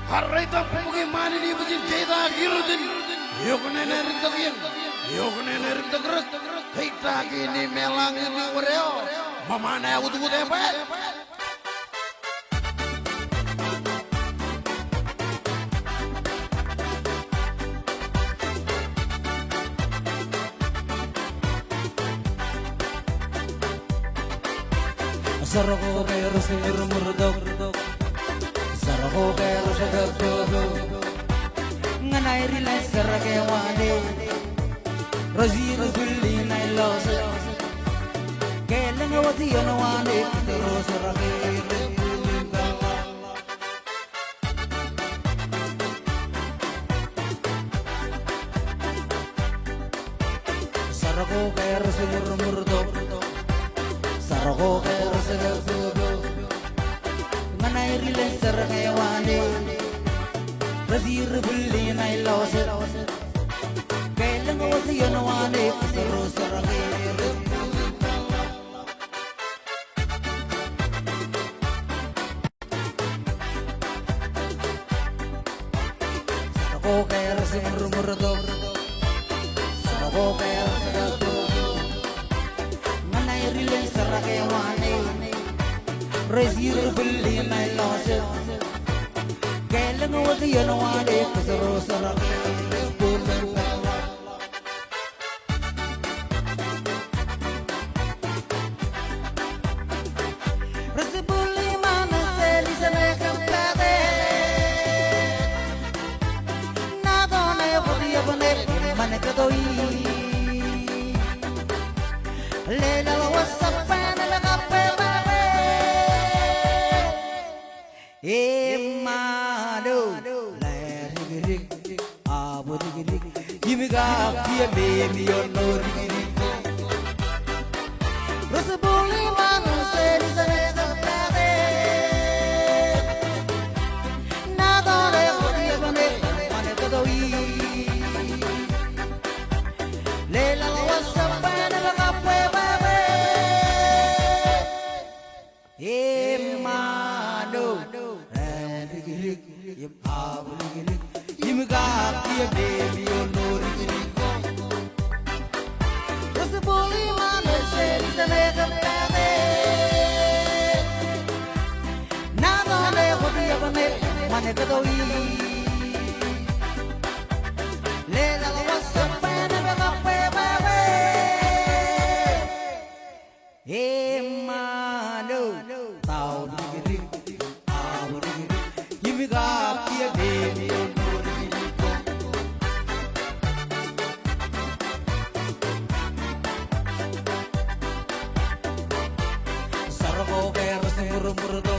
Harita pugi mani di bujin kita girudin. Yokne neritagin. Yokne neritagrat. Kita gini melangi di koreo. Mamane utu tepet. Saroko kero sir murdok Saroko kero sedap dodok Nganai rilai sarake wade Razir zulli nai los Keleng wati yana wade Kitero sarake Saroko kero sir murdok Saroko kero sedap dodok Nganai rilai sarake wade Razir zulli nai los Keleng wati yana wade Kitero sarake Saroko kero sir murdok Saroko kero sedap dodok Nganai rilai sarake wade Razir zulli nai los Keleng wati yana wade Kitero sarake Resibuli mana seli sana kempate Nadone wati abane Mane kadoi Lela wasapana la kape babe Emado Lerigirik Abu digirik Yimiga Pia baby ono digirik Resibuli mana seli sana kempate Nadone wati abane Mane kadoi Lela wasapana la kape babe Emado Lerigirik Abu digirik Yimiga Pia baby ono digirik Resibuli mana seli sana kempate Nadone wati abane Mane kadoi Lela wasapana la kape babe Emado Tau digirik Abu digirik Yimiga Pia baby ono digirik Saroko kero sir murdok